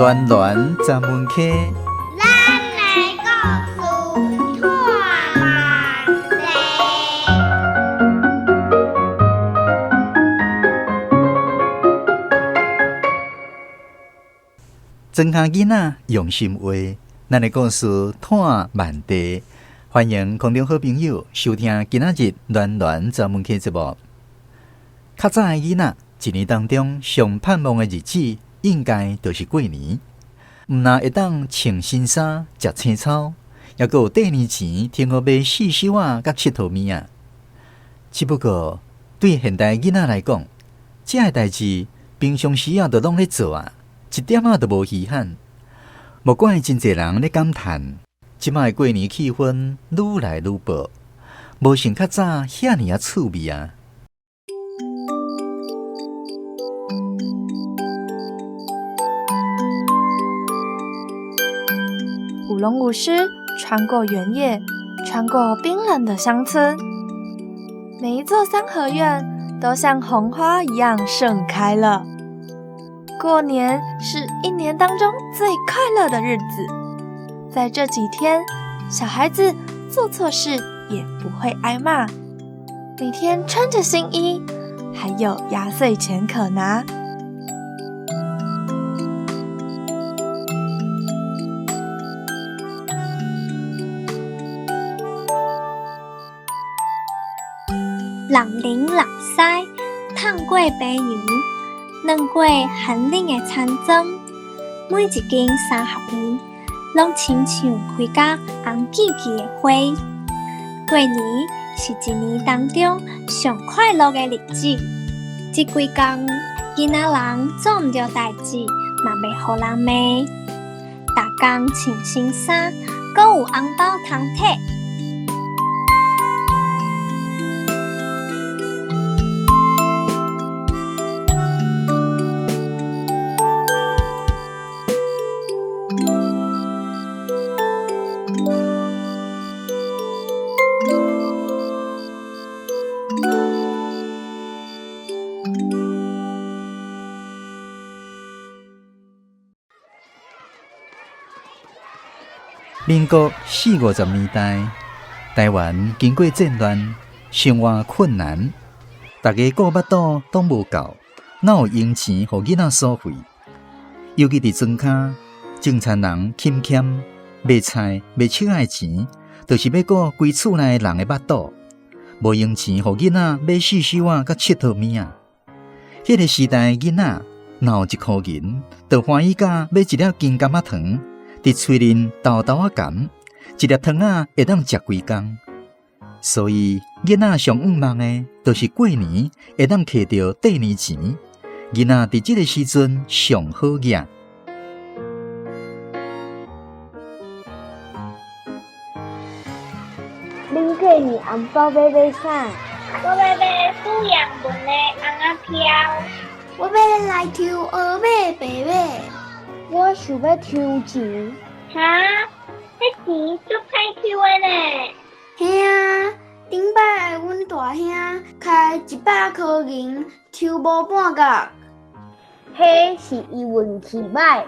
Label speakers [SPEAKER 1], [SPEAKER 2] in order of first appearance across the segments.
[SPEAKER 1] 暖暖十门课，
[SPEAKER 2] 咱来故事看万世。
[SPEAKER 1] 庄下囡仔用心话，咱的故事探万地。欢迎空中好朋友收听今仔日暖暖十门课节目。较早的囡仔，一年当中上盼望的日子，应该就是过年。毋但会当穿新衫、食青草，也阁有第二钱通好买四手仔甲佚佗物仔。只不过对现代囡仔来讲，这个代志平常时啊，都拢咧做啊，一点仔都无稀罕。莫怪真侪人咧感叹，即摆过年气氛愈来愈薄，无像较早遐尼啊趣味啊。
[SPEAKER 3] 舞龙舞狮穿过原野，穿过冰冷的乡村，每一座三合院都像红花一样盛开了。过年是一年当中最快乐的日子，在这几天，小孩子做错事也不会挨骂，每天穿着新衣，还有压岁钱可拿。
[SPEAKER 2] 人零人屎，烫过白油，软过寒冷的餐庄，每一间三合院，拢亲像开甲红记记的花。过年是一年当中上快乐的日子，这几天囡仔人做毋着代志，嘛袂互人骂，逐工穿新衫，阁有红包通摕。
[SPEAKER 1] 民国40-50年代，台湾经过战乱，生活困难，大家顾腹肚都无够，哪有用钱互囡仔所费？尤其伫庄脚，种田人欠买菜买菜的钱，就是要顾规厝内人的腹肚，无用钱互囡仔买四手仔甲佚佗物仔。迄个时代囡仔哪有1块银，就欢喜甲买一粒金柑仔糖。伫嘴里豆豆啊含，一粒糖仔会当食规工。所以囡仔上愿望的，就是过年会当摕到第二钱。囡仔伫这个时阵上好养。
[SPEAKER 4] 恁过年红包要买啥？
[SPEAKER 2] 我要买富阳文的红仔票，
[SPEAKER 4] 我要来抽鹅马白马。我想要抽钱。
[SPEAKER 2] 哈，这钱足歹抽的呢。
[SPEAKER 4] 嘿啊，顶摆阮大兄开100块银，抽无半角。迄是伊运气歹，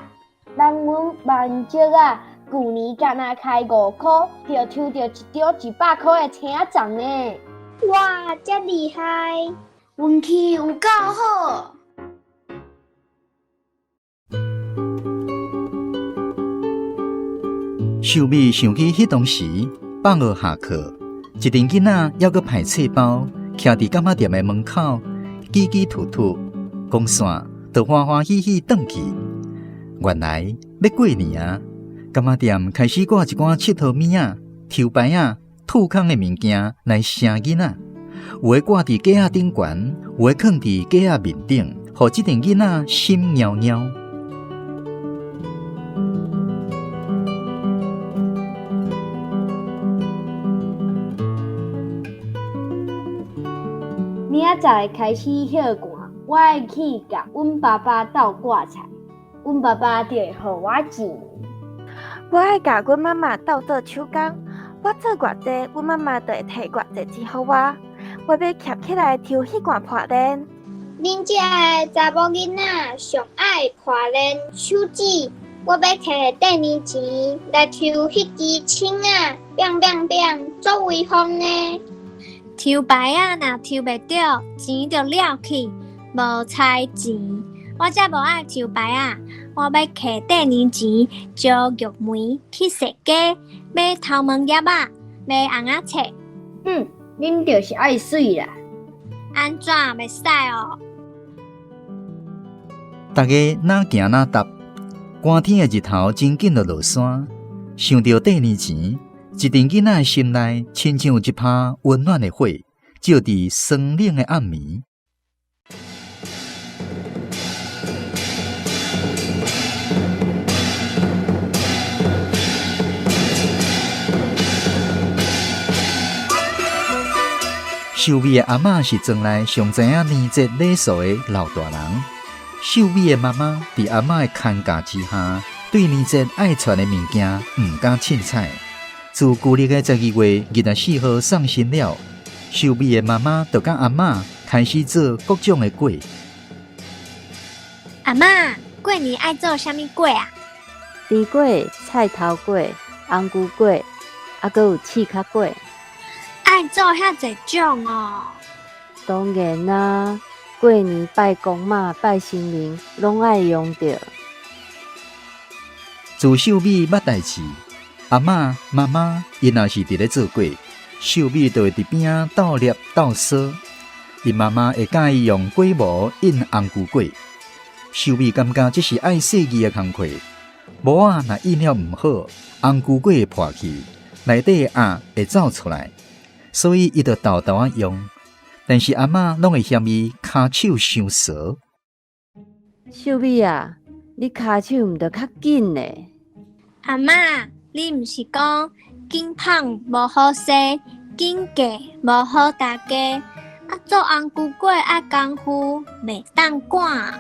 [SPEAKER 4] 人阮万叔啊，旧年敢若开5块，就抽到一张100块的车奖呢。
[SPEAKER 2] 哇，遮厉害！
[SPEAKER 4] 运气有够好。
[SPEAKER 1] 秀美想起迄当时放学下课，一群囡仔还阁排册包，徛伫柑仔店的门口，叽叽吐吐，讲散，就欢欢喜喜转去。原来要过年啊，柑仔店开始挂一寡佚佗物仔、抽牌仔、吐空的物件来声囡仔，有的挂伫架仔顶悬，有的放伫架仔面顶，互即群囡仔心袅袅。
[SPEAKER 4] 明仔载开始歇寒，我会去甲阮爸爸斗挂彩，阮爸爸就会互我钱。
[SPEAKER 3] 我爱甲阮妈妈斗做手工，我做偌济，阮妈妈就会摕偌济钱互我。我要捡起来抽迄罐破链。
[SPEAKER 2] 恁遮个查某囡仔上爱破链、手指、
[SPEAKER 4] 我要摕第二钱来抽迄支枪啊，biang，作威风呢。
[SPEAKER 2] 抽牌啊，若抽袂着，钱就了去，无彩钱。我才无爱抽牌啊！我要摕第二钱，招玉梅去踅街，买头毛叶仔，买红仔册。
[SPEAKER 4] 恁就是爱水啦。
[SPEAKER 2] 安怎袂使哦？
[SPEAKER 1] 大家哪行哪踏，寒天的日头真紧就落山。想到第二钱，一阵囡仔的心内，亲像有一拍温暖的火，照伫酸冷的暗暝。秀美的阿嬷是庄内上知影年节礼数的老大人。秀美的妈妈伫阿嬷的看教之下，对年节爱传的物件唔敢凊彩。自旧历的12月24号送新了，秀美的妈妈就甲阿嬷开始做各种的粿。
[SPEAKER 2] 阿嬷，过年爱做啥物粿啊？
[SPEAKER 5] 猪粿、菜头粿、红菇粿，还佫有刺壳粿。
[SPEAKER 2] 爱做遐侪种哦。
[SPEAKER 5] 当然啦，过年拜公妈、拜神明，拢爱用到。
[SPEAKER 1] 自秀美捌代志，阿嬷、妈妈因若是伫咧做粿，秀美就会伫边仔斗捏斗烧。因妈妈会介意用粿模印红菇粿，秀美感觉这是爱设计的工课。模啊若印了唔好，红菇粿会破去，内底的鸭会走出来。所以伊就豆豆啊用，但是阿嬷拢会嫌伊骹手伤熟。
[SPEAKER 5] 秀美啊，你骹手毋着较紧呢？
[SPEAKER 2] 阿嬷，你毋是讲紧捧无好势，紧架无好大家，啊做红菇粿爱功夫，袂当赶。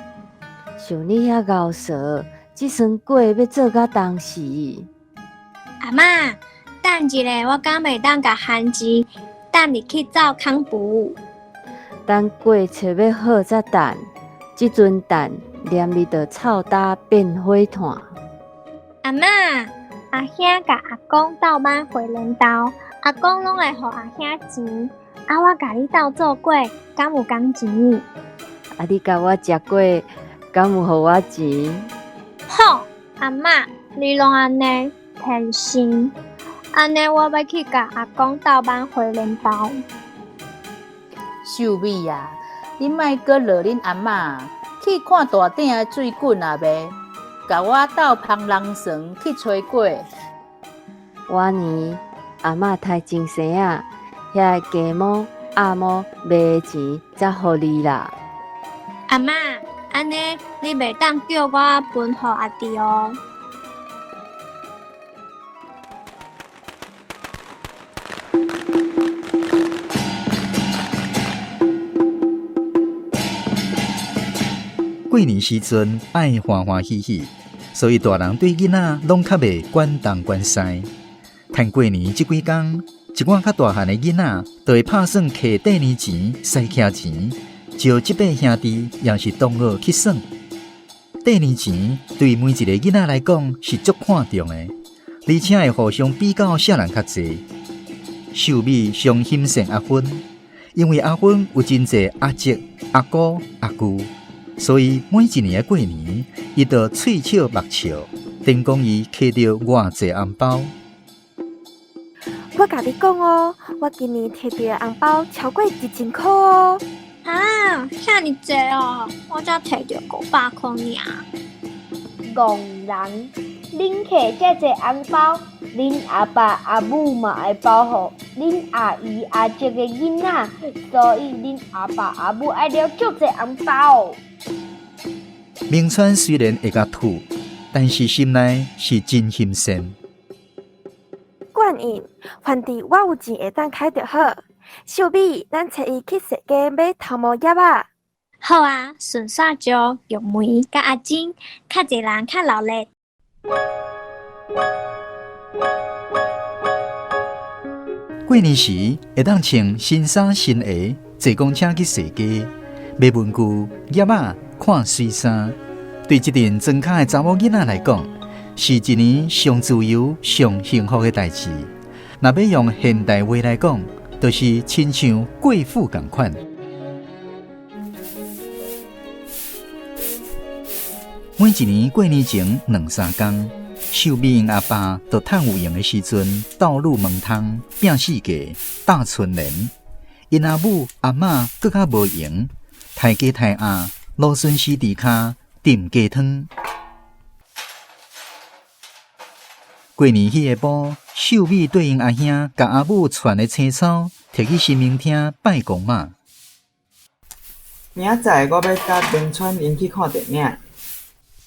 [SPEAKER 5] 像你遐咬舌，即算粿要做到当时。
[SPEAKER 2] 阿嬷。等一下，我敢袂当甲番薯等入去灶空补。
[SPEAKER 5] 等粿找要好才等，即阵等黏里就臭焦变火炭。
[SPEAKER 2] 阿嬷，阿兄甲阿公斗班回轮刀，阿公拢会互阿兄钱，啊我甲你斗做粿，敢有工钱？
[SPEAKER 5] 啊你甲我食粿，敢有互我钱？
[SPEAKER 2] 好，阿嬷，你拢安尼偏心。安尼，我要去甲阿公斗班回轮刀。
[SPEAKER 6] 秀美啊，你莫阁落恁阿嬷去看大鼎的水滚啊袂？甲我斗芳人绳去吹粿。
[SPEAKER 5] 我年阿嬷太精神啊，遐鸡毛、鸭毛卖的钱才互你啦。
[SPEAKER 2] 阿嬷，安尼你袂当叫我分互阿弟哦。
[SPEAKER 1] 过年时阵爱欢欢喜喜，所以大人对囡仔拢较袂管东管西。趁过年即几工，一寡较大汉的囡仔就会拍算摕第二钱、塞徛钱，招即辈兄弟也是同学去耍。第二钱对每一个囡仔来讲是足看重的，而且会互相比较啥人较济。秀美上欣赏阿芬，因为阿芬有真侪阿叔、阿姑、阿舅。所以每一年的过年，伊就喙笑目笑，等讲伊摕到偌济红包。
[SPEAKER 3] 我甲你讲哦，我今年摕到的红包超过1000块哦。
[SPEAKER 2] 啊，遐尼济哦，我才摕到500块尔。
[SPEAKER 4] 戆人，恁摕遮济红包，恁阿爸阿母嘛会保护恁阿姨阿叔的囡仔，所以恁阿爸阿母爱了足济红包。
[SPEAKER 1] 明川虽然会甲吐，但是心内是真欣赏。
[SPEAKER 3] 冠印，反正我有钱会当开就好。秀美，咱找伊去踅街买头毛叶仔。
[SPEAKER 2] 好啊，顺续招玉梅甲阿珍，较侪人较热闹。
[SPEAKER 1] 过年时会当穿新衫新鞋，坐公车去踅街，买文具、叶仔、看水衫。对这阵庄脚的查某囡仔来讲，是一年上自由、上幸福的代志。若要用现代话来讲，就是亲像贵妇同款。每一年过年前2-3天，秀美因阿爸在趁有闲的时阵，倒入门窗拼四界打春联。因阿母阿嬷更较无闲，抬鸡抬鸭，芦笋丝猪骹炖鸡汤。过年迄个晡，秀美对因阿兄甲阿母传的青草，摕去神明厅拜公妈。
[SPEAKER 7] 明仔载我要甲冰川因去看电影。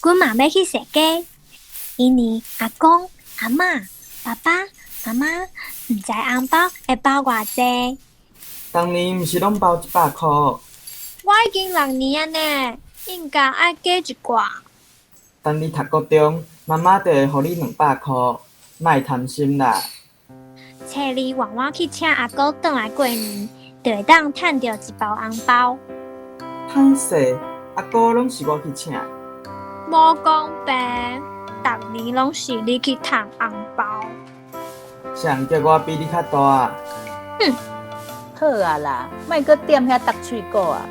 [SPEAKER 2] 阮嘛要去踅街，因为阿公、阿嬷、爸爸、妈妈毋知红包会包偌济。
[SPEAKER 7] 当年毋是拢包100箍，
[SPEAKER 2] 我已经6年啊呢，应该爱加一寡。
[SPEAKER 7] 等你读高中，妈妈就会互你200箍，莫贪心啦。
[SPEAKER 2] 找你换我去请阿哥转来过年，就会当趁到一包红包。
[SPEAKER 7] 歹势，阿哥拢是我去请。
[SPEAKER 2] 无公平，逐年拢是你去趁红包。
[SPEAKER 7] 谁叫我比你较大？
[SPEAKER 6] 好啊啦，莫搁踮遐搭喙鼓啊，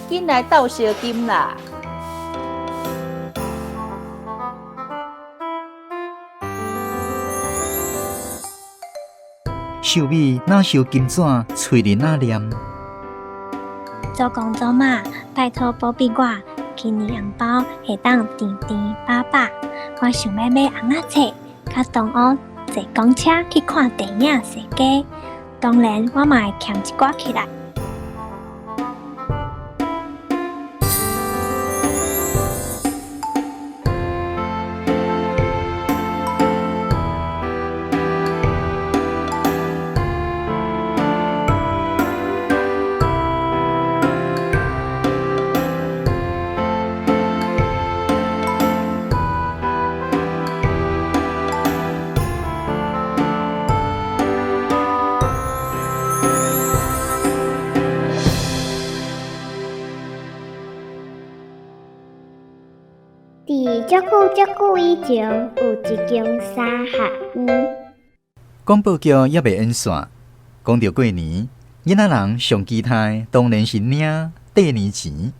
[SPEAKER 6] 紧来斗烧金啦！
[SPEAKER 1] 秀美哪烧金纸，嘴里哪念。
[SPEAKER 2] 做公做妈，拜托保庇我，今年红包会当甜甜饱饱。我想要买红仔册，甲同学坐公车去看电影踅街。当然，我嘛会捡一寡起来。
[SPEAKER 4] 伫足久以前，有一间三合院。
[SPEAKER 1] 广播剧也未演线，讲到过年，囡仔人上期待当然是领过年钱。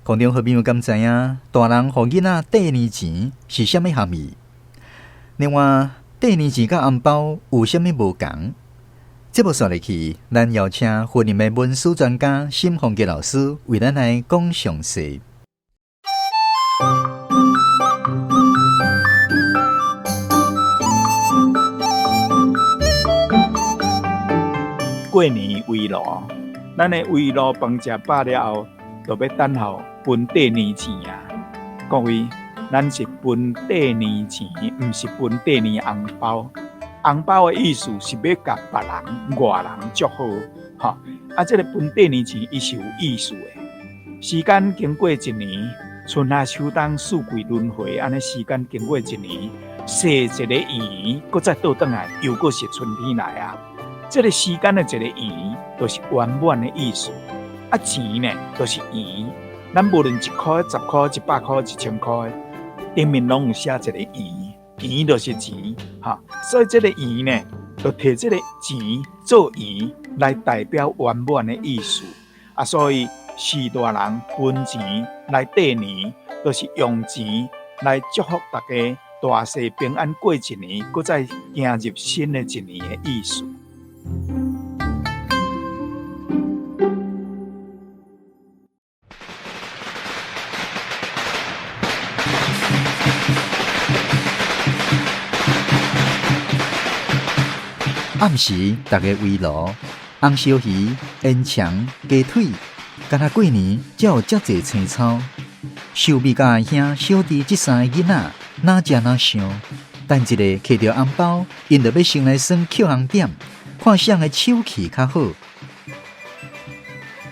[SPEAKER 1] 空中好朋友敢知影，大人互囡仔过年钱是啥物含义？另外，过年钱甲红包有啥物无同？节目刷入去，咱邀请婚姻的文史专家沈宏杰老师为咱来讲详细。
[SPEAKER 8] 过年围炉，咱的围炉饭食饱了后，就要等候分过年钱啊！各位，咱是分过年钱，毋是分过年红包。红包的意思是要甲别人、外人祝福，哈！这个分过年钱，伊是有意思的。时间经过一年，春夏秋冬四季轮回，安尼时间经过一年，细一个圆，搁再倒转来，又搁是春天来啊！这个时间的一个圆，就是圆满的意思。钱呢，就是圆。咱无论1块、10块、100块、1000块，顶面拢有写一个圆，圆就是钱，哈。所以这个圆呢，就摕这个钱做圆来代表圆满的意思。所以四大人分钱来过年，就是用钱来祝福大家大细平安过一年，搁再行入新的一年的意思。
[SPEAKER 1] 暗时，大家围炉，红烧鱼、烟肠、鸡腿，敢若过年才有遮济青草。秀美甲阿兄、小弟这3个囡仔，哪食哪想，等一个摕到红包，因就要先来算扣红点，看谁的手气较好。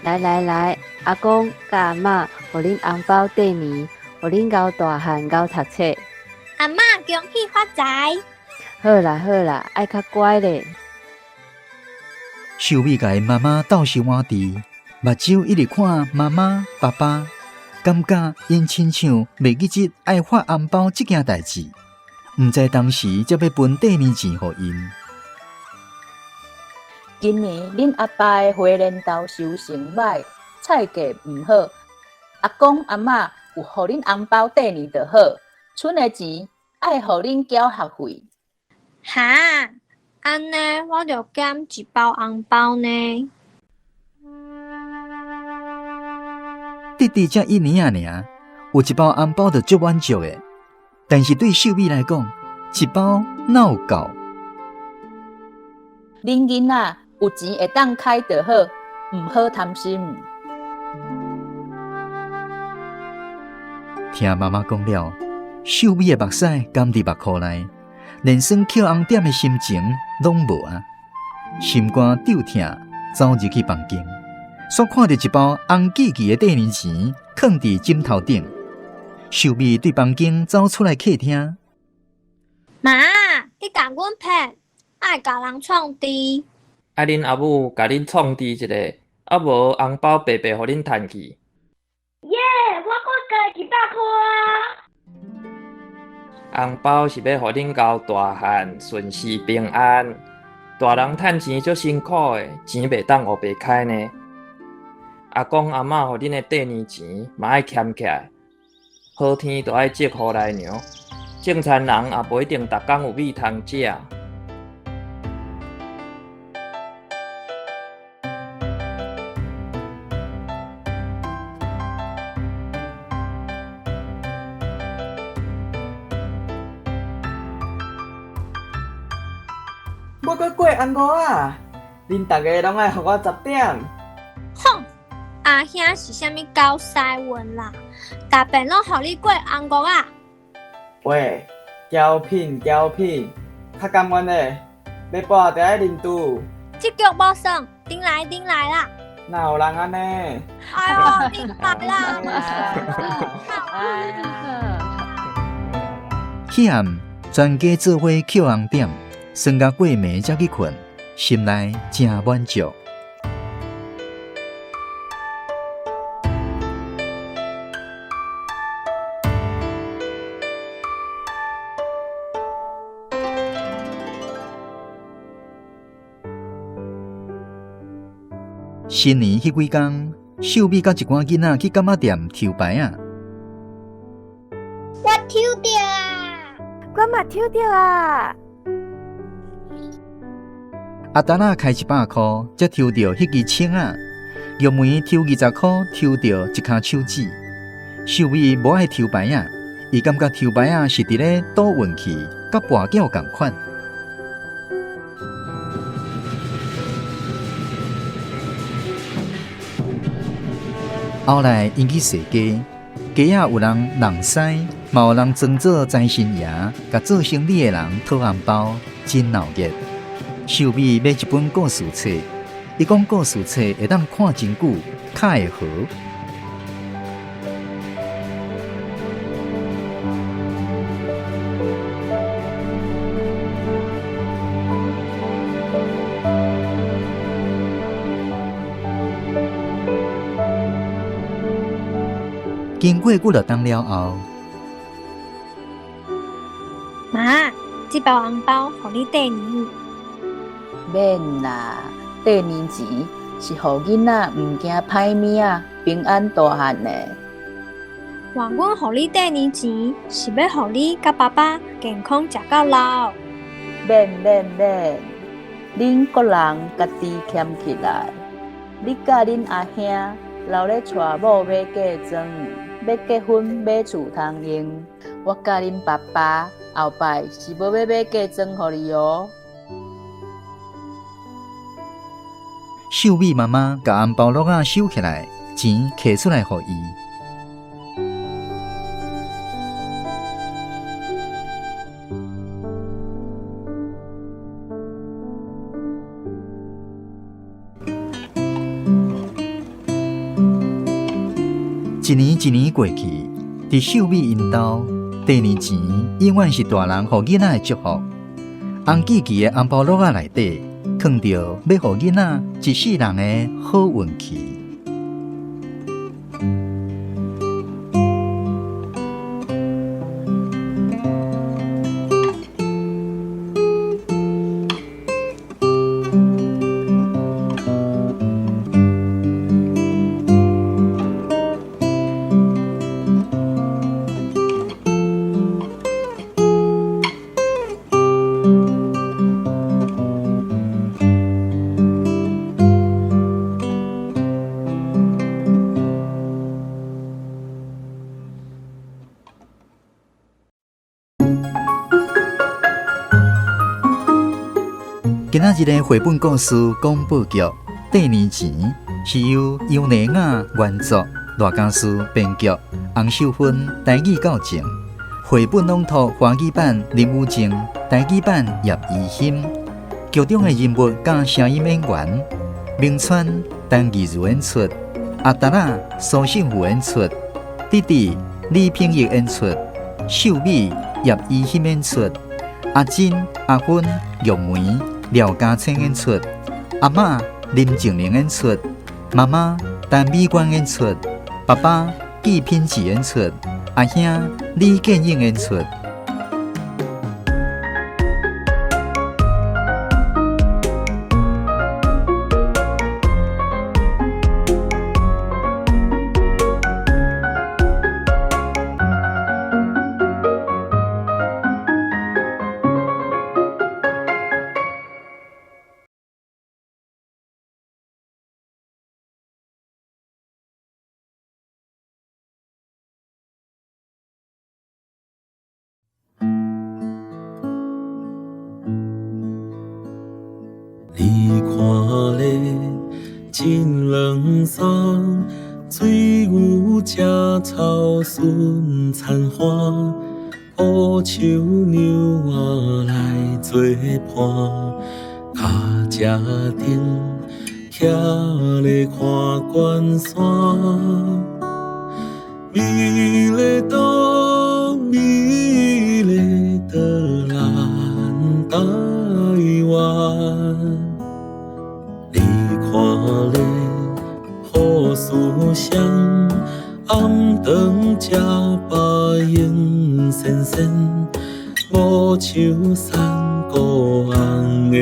[SPEAKER 5] 来，阿公甲阿嬷，互恁红包过年，互恁交大汉交读册。
[SPEAKER 2] 阿嬷恭喜发财！
[SPEAKER 5] 好啦，爱较乖咧。
[SPEAKER 1] 秀美甲因妈妈倒是碗伫，目睭一直看妈妈、爸爸，感觉因亲像袂记得爱发红包这件代志。毋知当时才要分第二钱互因。
[SPEAKER 6] 今年恁阿爸的花莲豆收成歹，菜价毋好，阿公阿嬷有互恁红包第二就好，剩的钱爱互恁缴学费。
[SPEAKER 2] 哈，安尼我就减一包红包呢。
[SPEAKER 1] 弟弟才1年尔，有一包红包就足满足的。但是对秀美来讲，一包哪有够？
[SPEAKER 6] 恁囡仔有钱会当开就好，毋好贪心。
[SPEAKER 1] 听妈妈讲了，秀美的目屎甘伫目眶内，连算捡红点的心情拢无啊！心肝揪疼，走入去房间，煞看到一包红记记的第二钱，放伫枕头顶。秀美对房间走出来客厅，
[SPEAKER 2] 妈，你甲阮骗，爱甲人创治。
[SPEAKER 9] 啊，恁阿母甲恁创治一个，啊无红包白白互恁趁去。
[SPEAKER 4] 耶！我搁加100块啊！
[SPEAKER 9] 红包是要互恁交大汉顺时平安。大人趁钱足辛苦的，钱袂当黑白开呢。阿公阿嬷互恁的第二钱嘛爱欠起来。好天就爱积福来娘，种田人也不一定逐工有米通食。
[SPEAKER 7] 我搁过红五啊！恁大家拢爱互我10点。
[SPEAKER 2] 哼，阿兄是啥物狗屎运啦？逐遍拢互你过红五啊！
[SPEAKER 7] 喂，胶品，较甘愿的，要跋就爱认赌。
[SPEAKER 2] 这局无算，顶来啦！
[SPEAKER 7] 哪有人安尼？
[SPEAKER 2] 哎呦，顶来啦！
[SPEAKER 1] 迄暗全家做伙捡红点，算到过暝才去困，心内真满足。新年迄几天，秀美甲一寡囡仔去柑仔店抽牌啊！
[SPEAKER 4] 我抽到啊！
[SPEAKER 3] 我嘛抽到啊！
[SPEAKER 1] 阿丹啊，开100块，才抽到迄支枪啊！玉梅抽20块，抽到一颗手指。秀美无爱抽牌啊，伊感觉抽牌啊是伫咧赌运气，甲跋筊共款。后来引起世家，街仔有人弄屎，嘛有人装作财神爷，甲做生意的人讨红包，真闹热。秀美买一本故事册，伊讲故事册会当看真久，较会好。经过几落冬了后，
[SPEAKER 2] 妈，这包红包互你过年。
[SPEAKER 6] 免啦，过年钱是互囡仔毋惊歹物啊，平安大汉呢。
[SPEAKER 2] 话阮互你过年钱，是要互你甲爸爸健康食到老。
[SPEAKER 6] 免，恁个人家己俭起来。你甲恁阿兄留咧娶某买嫁妆，要结婚买厝通用。我甲恁爸爸后摆是无要买嫁妆互你哦。
[SPEAKER 1] 秀美妈妈甲红包盒仔收起来，钱摕出来互伊。一年一年过去，伫秀美因兜，第二钱永远是大人互囡仔的祝福。红记记的红包盒仔内底，藏着要互囡仔一世人的好运气。今仔日的绘本故事广播剧《第二钱》是由尤尼亚原作、罗家书编剧，洪秀芬台语校正，绘本朗读华语版林武正，台语版叶怡欣。剧中的人物甲声音演员：明川、陈怡如演出，阿达拉、苏信富演出，弟弟李品义演出，秀美、叶怡欣演出，阿珍、阿芬、玉梅、廖家清演出，阿嬷林静玲演出，妈妈陈美娟演出，爸爸纪品志演出，阿兄李建英演出。
[SPEAKER 10] 你看咧，真冷霜，水牛食草顺残花，乌树牛仔来做伴，脚车顶徛咧看关山，美丽岛，美丽的咱台湾。看咧，雨丝香，暗灯吃白烟闪闪，无树山孤红的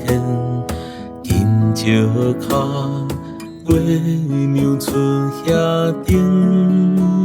[SPEAKER 10] hen，金石脚，月娘出遐顶。